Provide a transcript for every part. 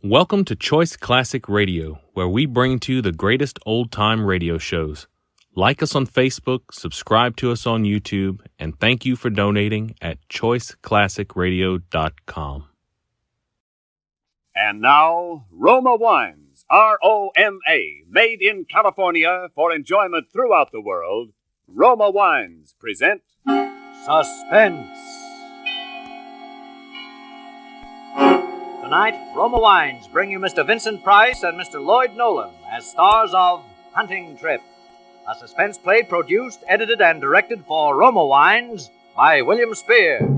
Welcome to Choice Classic Radio, where we bring to you the greatest old-time radio shows. Like us on Facebook, subscribe to us on YouTube, and thank you for donating at choiceclassicradio.com. And now, Roma Wines, R-O-M-A, made in California for enjoyment throughout the world. Roma Wines present Suspense. Tonight, Roma Wines bring you Mr. Vincent Price and Mr. Lloyd Nolan as stars of Hunting Trip, a suspense play produced, edited, and directed for Roma Wines by William Spear.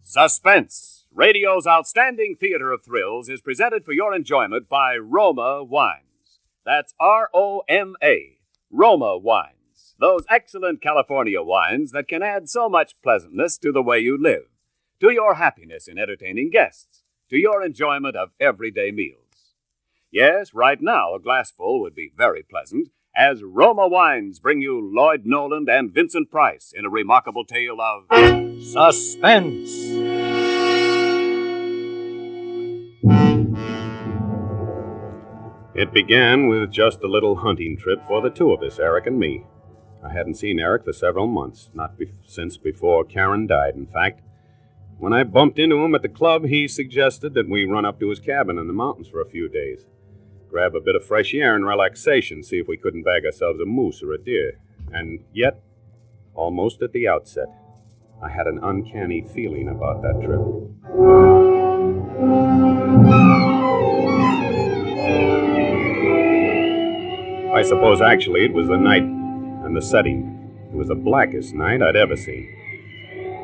Suspense, radio's outstanding theater of thrills, is presented for your enjoyment by Roma Wines. That's R-O-M-A, Roma Wines. Those excellent California wines that can add so much pleasantness to the way you live, to your happiness in entertaining guests, to your enjoyment of everyday meals. Yes, right now, a glassful would be very pleasant, as Roma Wines bring you Lloyd Nolan and Vincent Price in a remarkable tale of Suspense. It began with just a little hunting trip for the two of us, Eric and me. I hadn't seen Eric for several months, since before Karen died, in fact. When I bumped into him at the club, he suggested that we run up to his cabin in the mountains for a few days. Grab a bit of fresh air and relaxation, see if we couldn't bag ourselves a moose or a deer. And yet, almost at the outset, I had an uncanny feeling about that trip. I suppose actually it was the night and the setting. It was the blackest night I'd ever seen.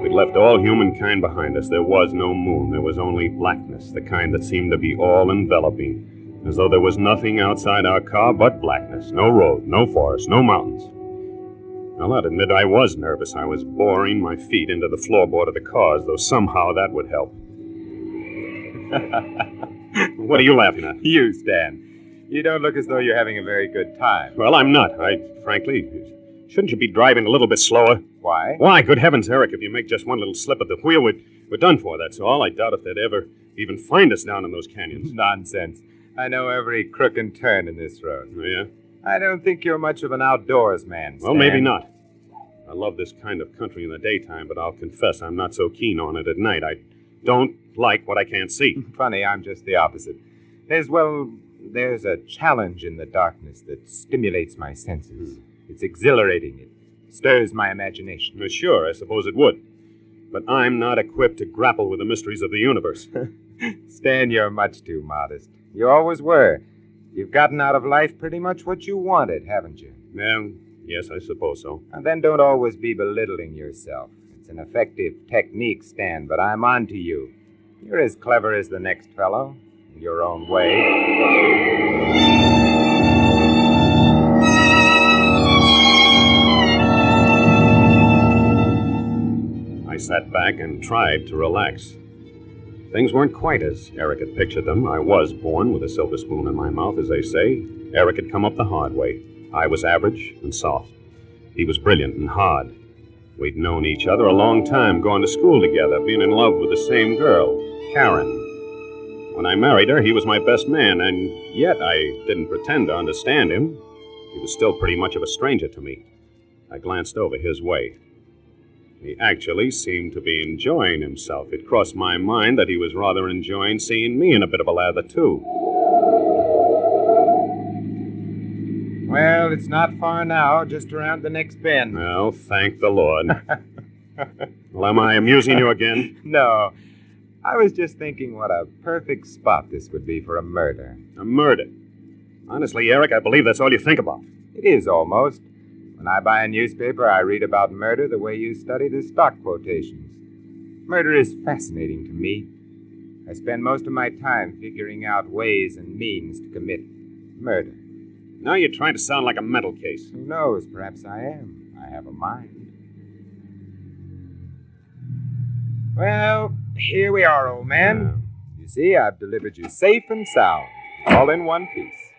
We'd left all humankind behind us. There was no moon. There was only blackness, the kind that seemed to be all-enveloping, as though there was nothing outside our car but blackness. No road, no forest, no mountains. I'll admit I was nervous. I was boring my feet into the floorboard of the car as though somehow that would help. What are you laughing at? You, Stan. You don't look as though you're having a very good time. Well, I'm not. Frankly, shouldn't you be driving a little bit slower? Why? Why? Good heavens, Eric, if you make just one little slip at the wheel, we're done for, that's all. I doubt if they'd ever even find us down in those canyons. Nonsense. I know every crook and turn in this road. Oh, yeah? I don't think you're much of an outdoors man, Stan. Well, maybe not. I love this kind of country in the daytime, but I'll confess I'm not so keen on it at night. I don't like what I can't see. Funny, I'm just the opposite. There's a challenge in the darkness that stimulates my senses. It's exhilarating. It stirs my imagination. Well, sure, I suppose it would. But I'm not equipped to grapple with the mysteries of the universe. Stan, you're much too modest. You always were. You've gotten out of life pretty much what you wanted, haven't you? Well, yes, I suppose so. And then don't always be belittling yourself. It's an effective technique, Stan, but I'm on to you. You're as clever as the next fellow, in your own way. I sat back and tried to relax. Things weren't quite as Eric had pictured them. I was born with a silver spoon in my mouth, as they say. Eric had come up the hard way. I was average and soft. He was brilliant and hard. We'd known each other a long time, gone to school together, been in love with the same girl, Karen. When I married her, he was my best man, and yet I didn't pretend to understand him. He was still pretty much of a stranger to me. I glanced over his way. He actually seemed to be enjoying himself. It crossed my mind that he was rather enjoying seeing me in a bit of a lather, too. Well, it's not far now, just around the next bend. Well, thank the Lord. Well, am I amusing you again? No. I was just thinking what a perfect spot this would be for a murder. A murder? Honestly, Eric, I believe that's all you think about. It is almost. When I buy a newspaper, I read about murder the way you study the stock quotations. Murder is fascinating to me. I spend most of my time figuring out ways and means to commit murder. Now you're trying to sound like a mental case. Who knows? Perhaps I am. I have a mind. Well, here we are, old man. You see, I've delivered you safe and sound, all in one piece.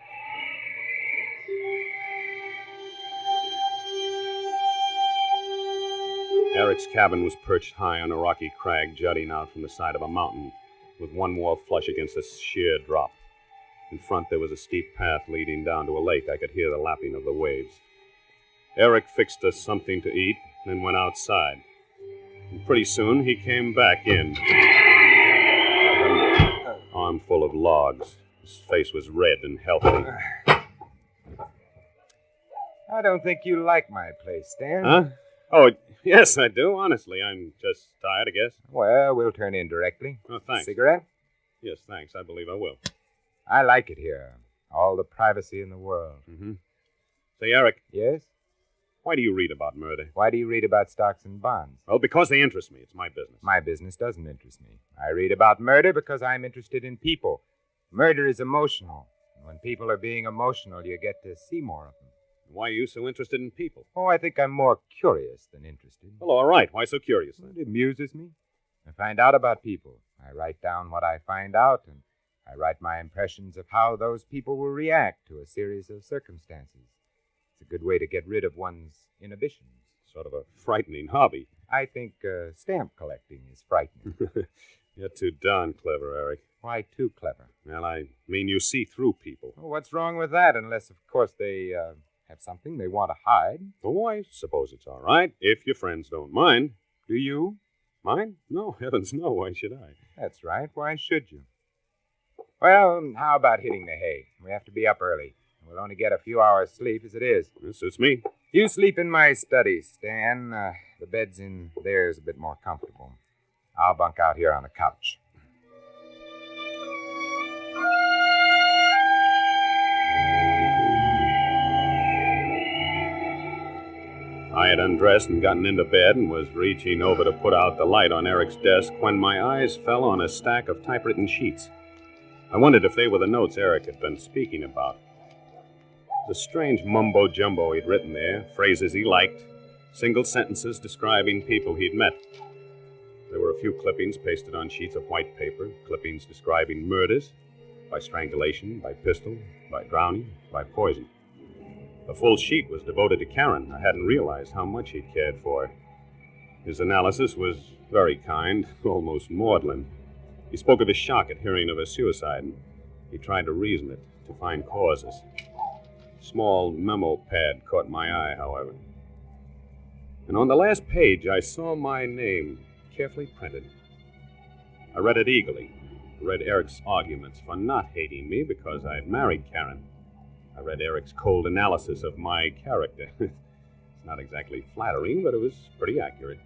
Eric's cabin was perched high on a rocky crag jutting out from the side of a mountain, with one wall flush against a sheer drop. In front, there was a steep path leading down to a lake. I could hear the lapping of the waves. Eric fixed us something to eat, then went outside. And pretty soon, he came back in. An armful of logs. His face was red and healthy. I don't think you like my place, Stan. Huh? Oh, yes, I do, honestly. I'm just tired, I guess. Well, we'll turn in directly. Oh, thanks. Cigarette? Yes, thanks. I believe I will. I like it here. All the privacy in the world. Mm-hmm. Say, Eric, Yes? why do you read about murder? Why do you read about stocks and bonds? Well, because they interest me. It's my business. My business doesn't interest me. I read about murder because I'm interested in people. Murder is emotional. And when people are being emotional, you get to see more of them. Why are you so interested in people? Oh, I think I'm more curious than interested. Well, all right. Why so curious, then? It amuses me. I find out about people. I write down what I find out, and I write my impressions of how those people will react to a series of circumstances. It's a good way to get rid of one's inhibitions. Sort of a frightening hobby. I think stamp collecting is frightening. You're too darn clever, Eric. Why too clever? Well, I mean you see through people. Well, what's wrong with that, unless, of course, they have something they want to hide? Oh, I suppose it's all right, if your friends don't mind. Do you? Mind? No, heavens no. Why should I? That's right. Why should you? Well, how about hitting the hay? We have to be up early. We'll only get a few hours' sleep as it is. This suits me. You sleep in my study, Stan. The bed's in there is a bit more comfortable. I'll bunk out here on the couch. I had undressed and gotten into bed and was reaching over to put out the light on Eric's desk when my eyes fell on a stack of typewritten sheets. I wondered if they were the notes Eric had been speaking about. The strange mumbo-jumbo he'd written there, phrases he liked, single sentences describing people he'd met. There were a few clippings pasted on sheets of white paper, clippings describing murders, by strangulation, by pistol, by drowning, by poison. The full sheet was devoted to Karen. I hadn't realized how much he'd cared for her. His analysis was very kind, almost maudlin. He spoke of his shock at hearing of her suicide, and he tried to reason it, to find causes. Small memo pad caught my eye, however. And on the last page, I saw my name carefully printed. I read it eagerly. I read Eric's arguments for not hating me because I'd married Karen. I read Eric's cold analysis of my character. It's not exactly flattering, but it was pretty accurate.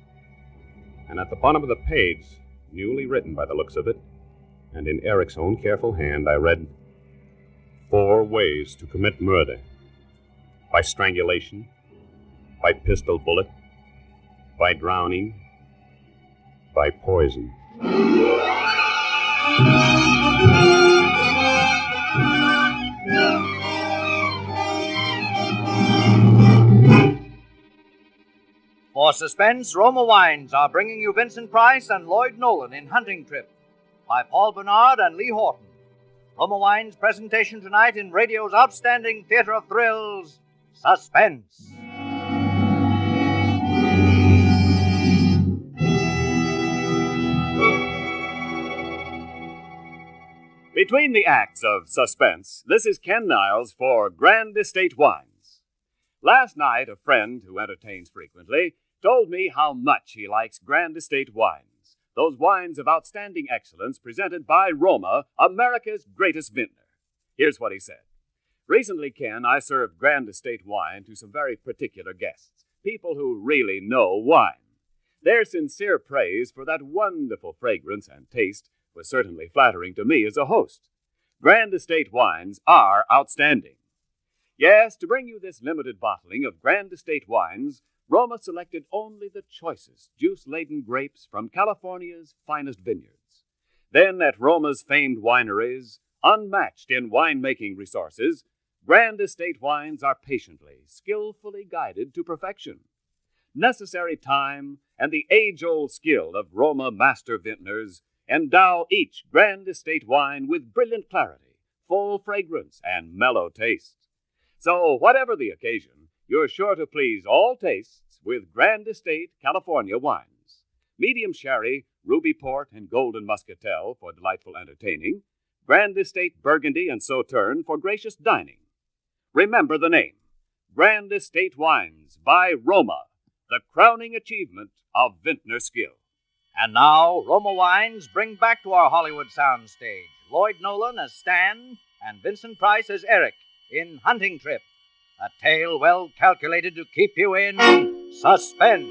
And at the bottom of the page, newly written by the looks of it, and in Eric's own careful hand, I read, 4 ways to commit murder. By strangulation, by pistol bullet, by drowning, by poison. For Suspense, Roma Wines are bringing you Vincent Price and Lloyd Nolan in Hunting Trip by Paul Bernard and Lee Horton. Roma Wines' presentation tonight in radio's outstanding theater of thrills, Suspense. Between the acts of Suspense, this is Ken Niles for Grand Estate Wines. Last night, a friend who entertains frequently told me how much he likes Grand Estate Wines, those wines of outstanding excellence presented by Roma, America's greatest vintner. Here's what he said. Recently, Ken, I served Grand Estate wine to some very particular guests, people who really know wine. Their sincere praise for that wonderful fragrance and taste was certainly flattering to me as a host. Grand Estate wines are outstanding. Yes, to bring you this limited bottling of Grand Estate wines, Roma selected only the choicest juice-laden grapes from California's finest vineyards. Then, at Roma's famed wineries, unmatched in winemaking resources, Grand Estate wines are patiently, skillfully guided to perfection. Necessary time and the age-old skill of Roma master vintners endow each Grand Estate wine with brilliant clarity, full fragrance, and mellow taste. So, whatever the occasion, you're sure to please all tastes with Grand Estate California wines. Medium sherry, ruby port, and golden muscatel for delightful entertaining. Grand Estate Burgundy and Sauterne for gracious dining. Remember the name, Grand Estate Wines by Roma, the crowning achievement of vintner skill. And now, Roma Wines bring back to our Hollywood soundstage Lloyd Nolan as Stan and Vincent Price as Eric in Hunting Trip, a tale well calculated to keep you in suspense.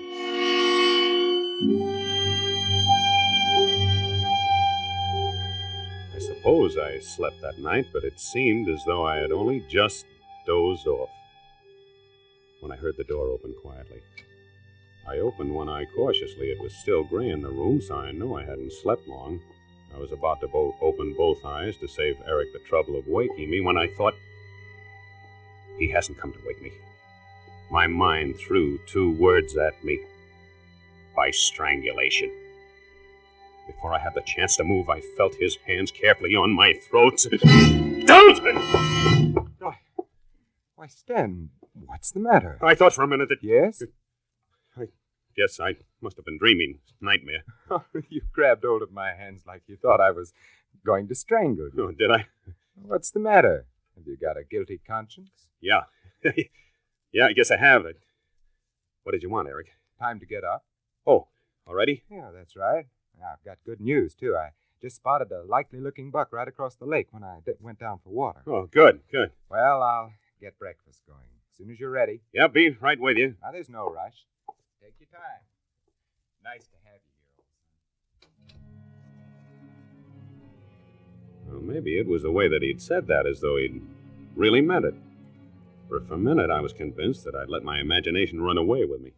I suppose I slept that night, but it seemed as though I had only just dozed off when I heard the door open quietly. I opened one eye cautiously. It was still gray in the room, so I knew I hadn't slept long. I was about to open both eyes to save Eric the trouble of waking me when I thought, he hasn't come to wake me. My mind threw two words at me. By strangulation. Before I had the chance to move, I felt his hands carefully on my throat. Dalton! Why, Stan, what's the matter? I thought for a minute that... Yes? I guess I must have been dreaming. Nightmare. You grabbed hold of my hands like you thought I was going to strangle you. Oh, did I? What's the matter? Have you got a guilty conscience? Yeah. Yeah, I guess I have it. What did you want, Eric? Time to get up. Oh, already? Yeah, that's right. I've got good news, too. I just spotted a likely-looking buck right across the lake when I went down for water. Oh, good, good. Well, I'll get breakfast going. As soon as you're ready. Yeah, be right with you. Now, there's no rush. Take your time. Nice to have you here, old son. Well, maybe it was the way that he'd said that, as though he'd really meant it. For a minute, I was convinced that I'd let my imagination run away with me.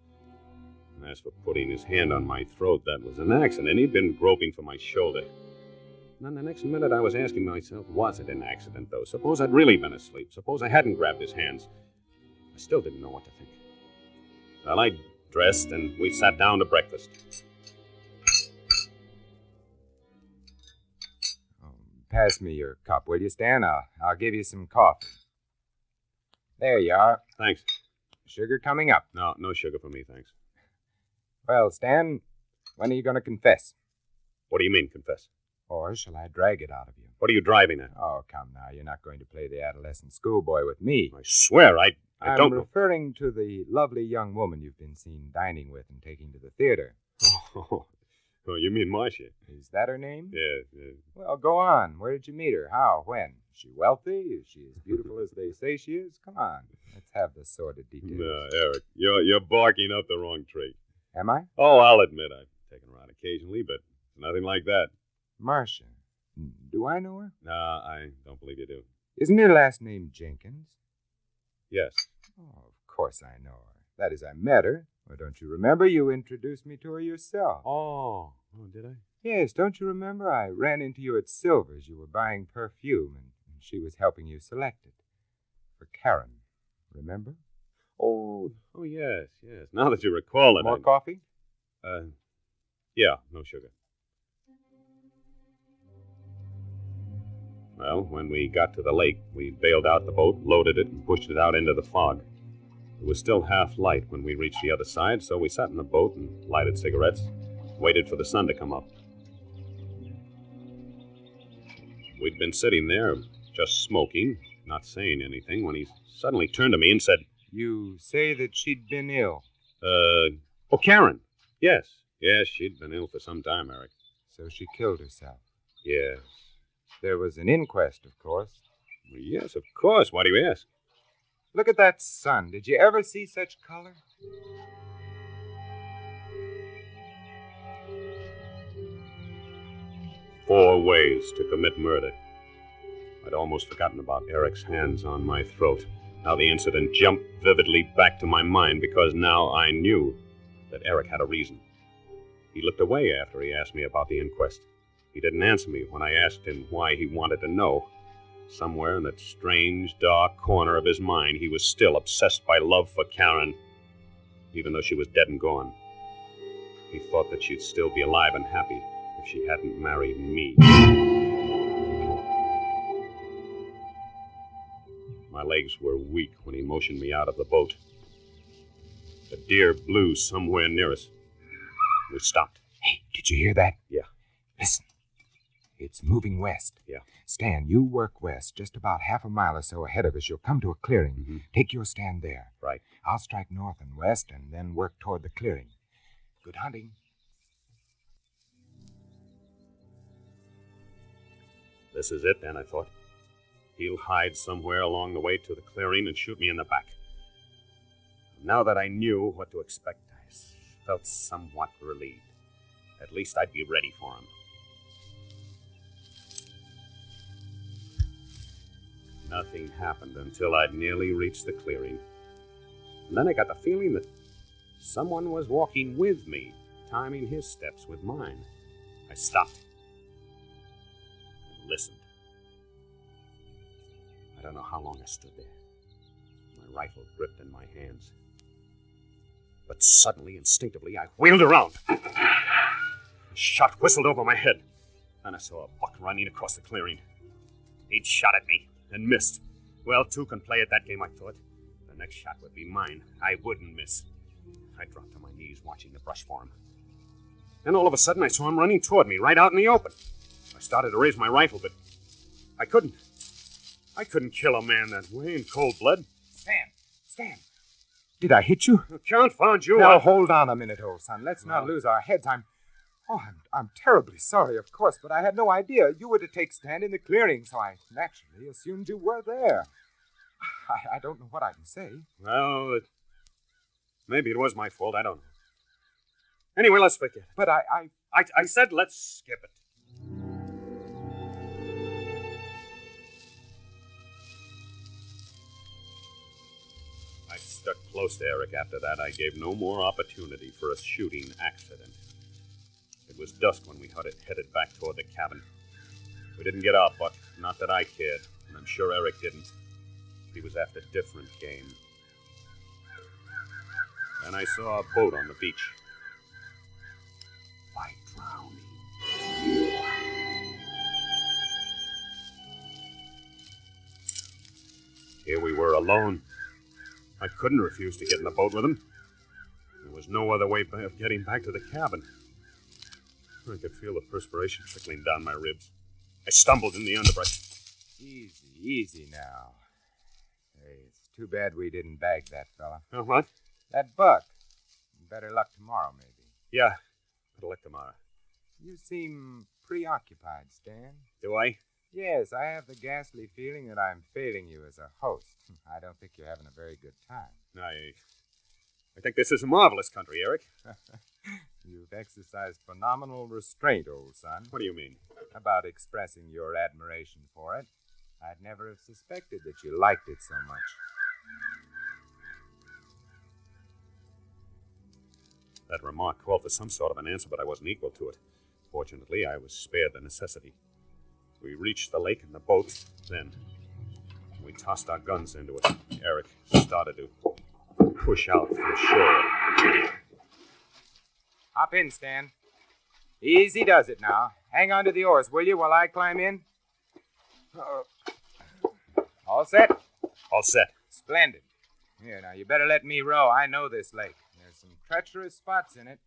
As for putting his hand on my throat, that was an accident. He'd been groping for my shoulder. And then the next minute, I was asking myself, was it an accident, though? Suppose I'd really been asleep. Suppose I hadn't grabbed his hands. I still didn't know what to think. Well, I dressed, and we sat down to breakfast. Pass me your cup, will you, Stan? I'll give you some coffee. There you are. Thanks. Sugar coming up. No sugar for me, thanks. Well, Stan, when are you going to confess? What do you mean, confess? Or shall I drag it out of you? What are you driving at? Oh, come now. You're not going to play the adolescent schoolboy with me. I swear, I don't know. I'm referring to the lovely young woman you've been seen dining with and taking to the theater. Oh, you mean Marcia? Is that her name? Yeah. Well, go on. Where did you meet her? How? When? Is she wealthy? Is she as beautiful as they say she is? Come on. Let's have the sordid details. No, Eric, you're barking up the wrong tree. Am I? Oh, I'll admit I've taken her out occasionally, but it's nothing like that. Marcia. Do I know her? No, I don't believe you do. Isn't her last name Jenkins? Yes. Oh, of course I know her. That is, I met her. Well, don't you remember? You introduced me to her yourself. Oh, did I? Yes, don't you remember? I ran into you at Silver's. You were buying perfume, and she was helping you select it. For Karen. Remember? Oh, yes. Now that you recall it. More coffee? Yeah, no sugar. Well, when we got to the lake, we bailed out the boat, loaded it, and pushed it out into the fog. It was still half light when we reached the other side, so we sat in the boat and lighted cigarettes, waited for the sun to come up. We'd been sitting there, just smoking, not saying anything, when he suddenly turned to me and said, You say that she'd been ill. Karen. Yes, she'd been ill for some time, Eric. So she killed herself. Yes. There was an inquest, of course. Well, yes, of course. Why do you ask? Look at that sun. Did you ever see such color? Four ways to commit murder. I'd almost forgotten about Eric's hands on my throat. Now the incident jumped vividly back to my mind because now I knew that Eric had a reason. He looked away after he asked me about the inquest. He didn't answer me when I asked him why he wanted to know. Somewhere in that strange, dark corner of his mind, he was still obsessed by love for Karen, even though she was dead and gone. He thought that she'd still be alive and happy if she hadn't married me. My legs were weak when he motioned me out of the boat. A deer blew somewhere near us. We stopped. Hey, did you hear that? Yeah. Listen. It's moving west. Yeah. Stan, you work west, just about half a mile or so ahead of us. You'll come to a clearing. Mm-hmm. Take your stand there. Right. I'll strike north and west and then work toward the clearing. Good hunting. This is it, then, I thought. He'll hide somewhere along the way to the clearing and shoot me in the back. Now that I knew what to expect, I felt somewhat relieved. At least I'd be ready for him. Nothing happened until I'd nearly reached the clearing. And then I got the feeling that someone was walking with me, timing his steps with mine. I stopped and listened. I don't know how long I stood there, my rifle gripped in my hands. But suddenly, instinctively, I wheeled around. A shot whistled over my head. Then I saw a buck running across the clearing. He'd shot at me and missed. Well, two can play at that game, I thought. The next shot would be mine. I wouldn't miss. I dropped to my knees, watching the brush for him. Then all of a sudden, I saw him running toward me, right out in the open. I started to raise my rifle, but I couldn't. I couldn't kill a man that way in cold blood. Stan. Did I hit you? Confound you. Now, hold on a minute, old son. Let's not lose our heads. I'm terribly sorry, of course, but I had no idea you were to take stand in the clearing, so I naturally assumed you were there. I don't know what I can say. Well, maybe it was my fault. I don't know. Anyway, let's forget it. But I said let's skip it. I stuck close to Eric after that. I gave no more opportunity for a shooting accident. It was dusk when we headed back toward the cabin. We didn't get out, Buck. Not that I cared, and I'm sure Eric didn't. He was after different game. Then I saw a boat on the beach. By drowning. Here we were alone. I couldn't refuse to get in the boat with him. There was no other way of getting back to the cabin. I could feel the perspiration trickling down my ribs. I stumbled in the underbrush. Easy now. Hey, it's too bad we didn't bag that fella. What? That buck. Better luck tomorrow, maybe. Yeah, better luck tomorrow. You seem preoccupied, Stan. Do I? Yes, I have the ghastly feeling that I'm failing you as a host. I don't think you're having a very good time. I think this is a marvelous country, Eric. You've exercised phenomenal restraint, old son. What do you mean? About expressing your admiration for it. I'd never have suspected that you liked it so much. That remark called for some sort of an answer, but I wasn't equal to it. Fortunately, I was spared the necessity. We reached the lake in the boat. Then we tossed our guns into it. Eric started to push out from shore. Hop in, Stan. Easy does it now. Hang on to the oars, will you, while I climb in? All set? All set. Splendid. Here, now, you better let me row. I know this lake. There's some treacherous spots in it.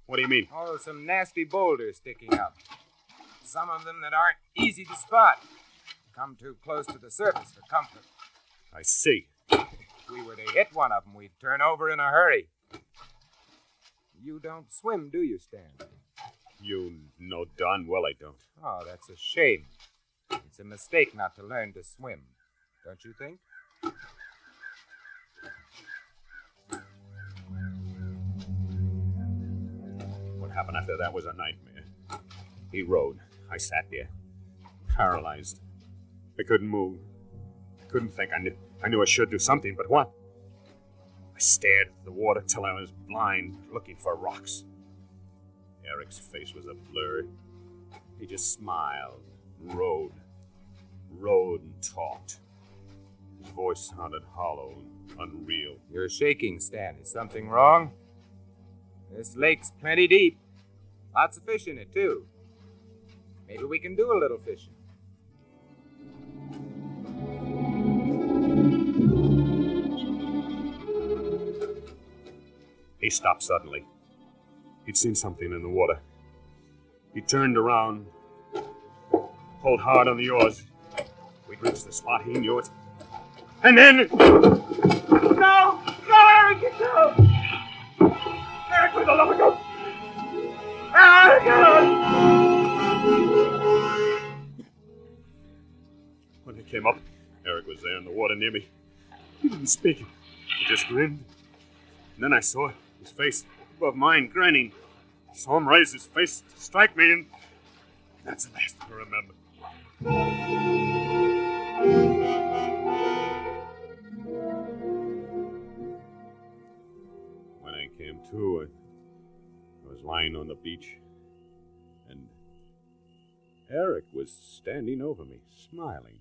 What do you mean? Oh, some nasty boulders sticking up. Some of them that aren't easy to spot. Come too close to the surface for comfort. I see. If we were to hit one of them, we'd turn over in a hurry. You don't swim, do you, Stan? You know darn well I don't. Oh, that's a shame. It's a mistake not to learn to swim, don't you think? What happened after that was a nightmare. He rowed. I sat there, paralyzed. I couldn't move. Couldn't think. I knew I should do something, but what? I stared at the water till I was blind, looking for rocks. Eric's face was a blur. He just smiled, rowed and talked. His voice sounded hollow and unreal. You're shaking, Stan. Is something wrong? This lake's plenty deep. Lots of fish in it, too. Maybe we can do a little fishing. He stopped suddenly. He'd seen something in the water. He turned around, pulled hard on the oars. We'd reached the spot, he knew it. And then... No! No, Eric! No! Eric, for the love of God! Eric! When I came up, Eric was there in the water near me. He didn't speak. He just grinned. And then I saw his face above mine, grinning. I saw him raise his face to strike me, and that's the last I remember. When I came to, I was lying on the beach, and Eric was standing over me, smiling.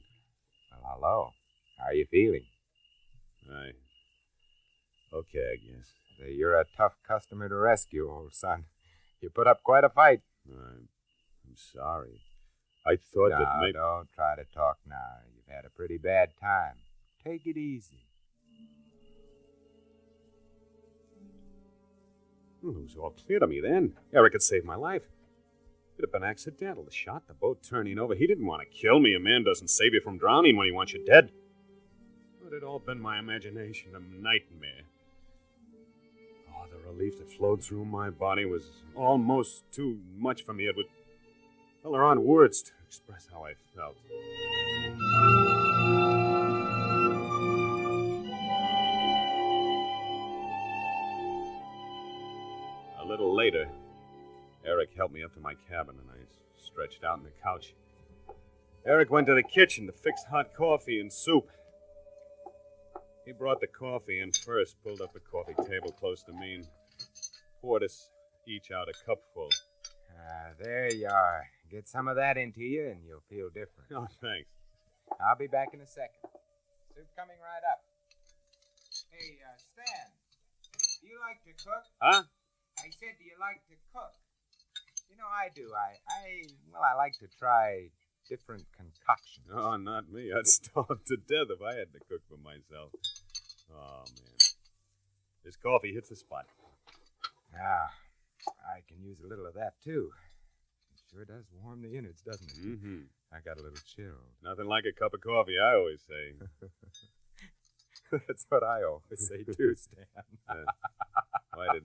Well, hello. How are you feeling? Okay, I guess. You're a tough customer to rescue, old son. You put up quite a fight. I'm sorry. I thought that maybe... Don't try to talk now. You've had a pretty bad time. Take it easy. Well, it was all clear to me then. Eric had saved my life. It had been accidental. The shot, the boat turning over. He didn't want to kill me. A man doesn't save you from drowning when he wants you dead. But it had all been my imagination, a nightmare. Oh, the relief that flowed through my body was almost too much for me. Well, there aren't words to express how I felt. A little later, Eric helped me up to my cabin, and I stretched out on the couch. Eric went to the kitchen to fix hot coffee and soup. He brought the coffee in first, pulled up a coffee table close to me, and poured us each out a cupful. There you are. Get some of that into you, and you'll feel different. Oh, thanks. I'll be back in a second. Soup coming right up. Hey, Stan, do you like to cook? Huh? I said, do you like to cook? You know, I do. I like to try different concoctions. Oh, not me. I'd starve to death if I had to cook for myself. Oh, man. This coffee hits the spot. I can use a little of that, too. It sure does warm the innards, doesn't it? Mm-hmm. I got a little chilled. Nothing like a cup of coffee, I always say. That's what I always say, too, Stan. Why did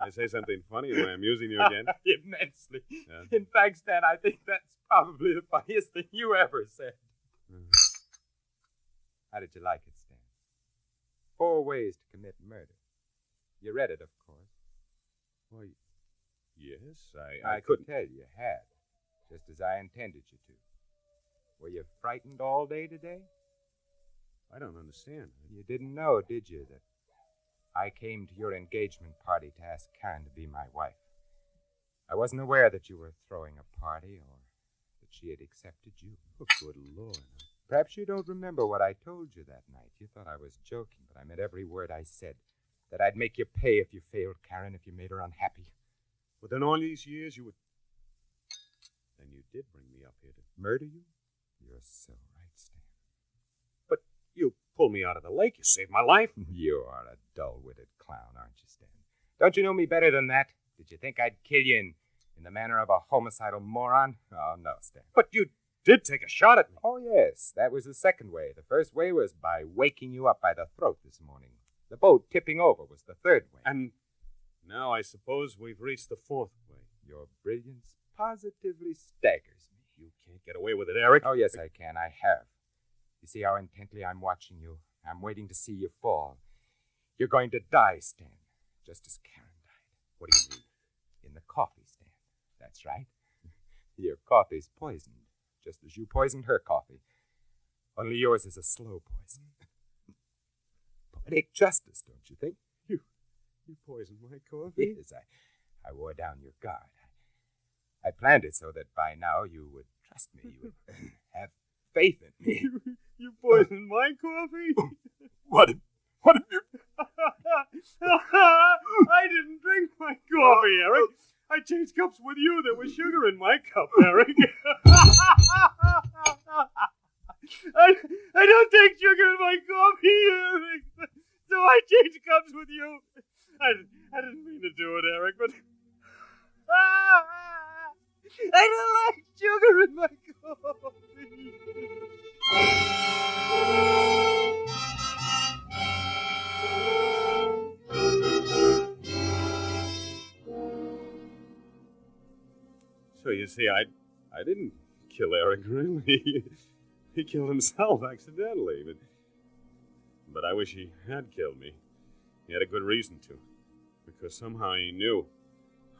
I say something funny? Am I amusing you again? Immensely. Yeah. In fact, Stan, I think that's probably the funniest thing you ever said. How did you like it, Stan? 4 ways to commit murder. You read it, of course. Why, yes, I could tell you had, just as I intended you to. Were you frightened all day today? I don't understand. You didn't know, did you, that I came to your engagement party to ask Karen to be my wife? I wasn't aware that you were throwing a party or that she had accepted you. Oh, good Lord. Perhaps you don't remember what I told you that night. You thought I was joking, but I meant every word I said. That I'd make you pay if you failed Karen, if you made her unhappy. Within all these years, you would... Then you did bring me up here to... Murder you? You're so right, Stan. But you pulled me out of the lake. You saved my life. You are a dull-witted clown, aren't you, Stan? Don't you know me better than that? Did you think I'd kill you in the manner of a homicidal moron? Oh, no, Stan. But you did take a shot at me. Oh, yes. That was the second way. The first way was by waking you up by the throat this morning. The boat tipping over was the third way. And now I suppose we've reached the 4th way. Your brilliance positively staggers me. You can't get away with it, Eric. Oh, yes, I can. I have. You see how intently I'm watching you. I'm waiting to see you fall. You're going to die, Stan, just as Karen died. What do you mean? In the coffee, Stan. That's right. Your coffee's poisoned, just as you poisoned her coffee. Only yours is a slow poison. Poetic justice, don't you think? You poisoned my coffee? Yes, I wore down your guard. I planned it so that by now you would trust me. You would have faith in me. You poisoned my coffee? What have you... I didn't drink my coffee, Eric. I changed cups with you. There was sugar in my cup, Eric. I don't take sugar in my coffee, Eric. So I change cups with you. I didn't mean to do it, Eric, but I don't like sugar in my coffee. So you see, I didn't kill Eric, really. He killed himself accidentally, but I wish he had killed me. He had a good reason to, because somehow he knew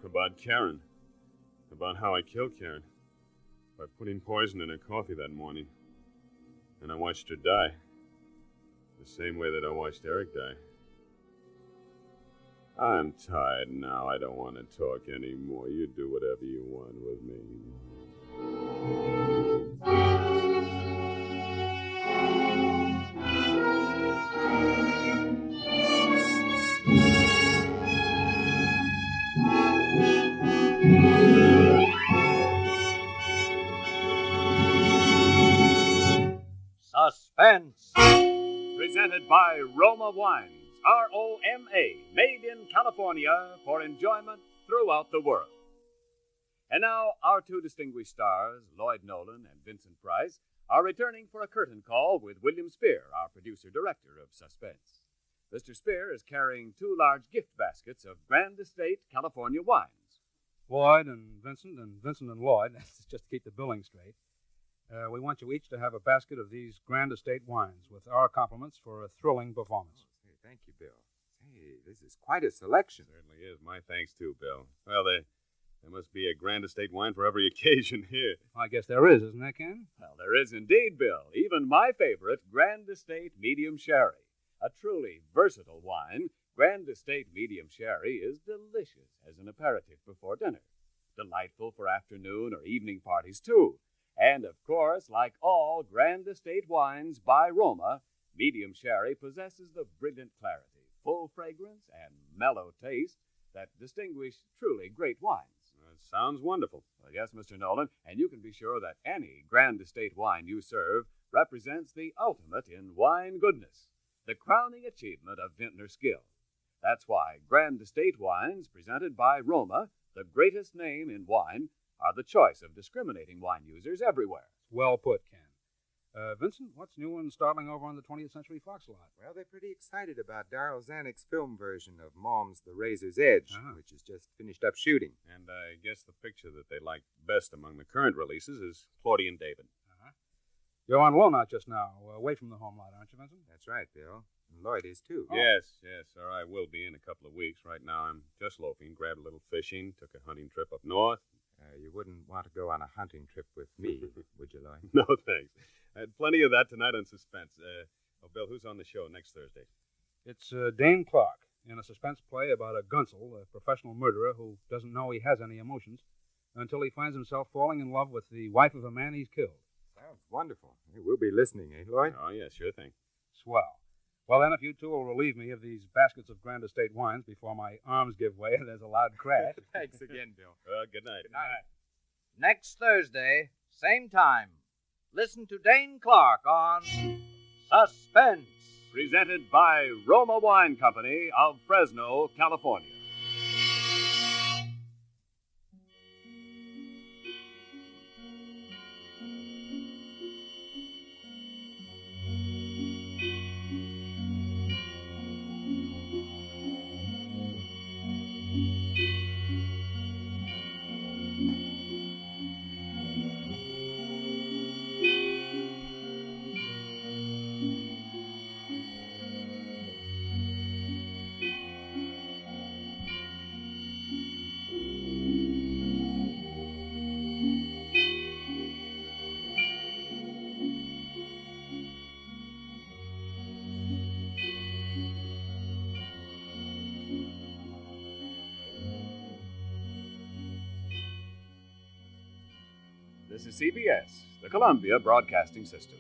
about Karen, about how I killed Karen by putting poison in her coffee that morning. And I watched her die, the same way that I watched Eric die. I'm tired now. I don't want to talk anymore. You do whatever you want with me. Suspense. Presented by Roma Wines, R-O-M-A, made in California for enjoyment throughout the world. And now, our two distinguished stars, Lloyd Nolan and Vincent Price, are returning for a curtain call with William Spear, our producer-director of Suspense. Mr. Spear is carrying two large gift baskets of Grand Estate California wines. Lloyd and Vincent and Lloyd, that's just to keep the billing straight. We want you each to have a basket of these Grand Estate wines with our compliments for a thrilling performance. Hey, thank you, Bill. Hey, this is quite a selection. Certainly is. My thanks, too, Bill. Well, there must be a Grand Estate wine for every occasion here. I guess there is, isn't there, Ken? Well, there is indeed, Bill. Even my favorite, Grand Estate Medium Sherry. A truly versatile wine, Grand Estate Medium Sherry is delicious as an aperitif before dinner. Delightful for afternoon or evening parties, too. And, of course, like all Grand Estate wines by Roma, Medium Sherry possesses the brilliant clarity, full fragrance, and mellow taste that distinguish truly great wines. Sounds wonderful. Well, yes, Mr. Nolan, and you can be sure that any Grand Estate wine you serve represents the ultimate in wine goodness, the crowning achievement of vintner skill. That's why Grand Estate wines, presented by Roma, the greatest name in wine, are the choice of discriminating wine users everywhere. Well put, Ken. Vincent, what's new and startling over on the 20th Century Fox lot? Well, they're pretty excited about Darryl Zanuck's film version of Mom's The Razor's Edge, which is just finished up shooting. And I guess the picture that they like best among the current releases is Claudia and David. You're on Walnut just now, away from the home lot, aren't you, Vincent? That's right, Bill. And Lloyd is, too. Oh. Yes, sir. I will be in a couple of weeks. Right now I'm just loafing, grabbed a little fishing, took a hunting trip up north. You wouldn't want to go on a hunting trip with me, would you, Lloyd? No, thanks. I had plenty of that tonight on Suspense. Bill, who's on the show next Thursday? It's Dane Clark in a suspense play about a gunsel, a professional murderer who doesn't know he has any emotions until he finds himself falling in love with the wife of a man he's killed. Sounds wonderful. Hey, we'll be listening, eh, Lloyd? Oh, yeah, sure thing. Swell. Well, then, if you two will relieve me of these baskets of Grand Estate wines before my arms give way and there's a loud crash. Thanks again, Bill. Well, good night. Good night. Next Thursday, same time, listen to Dane Clark on Suspense. Presented by Roma Wine Company of Fresno, California. This is CBS, the Columbia Broadcasting System.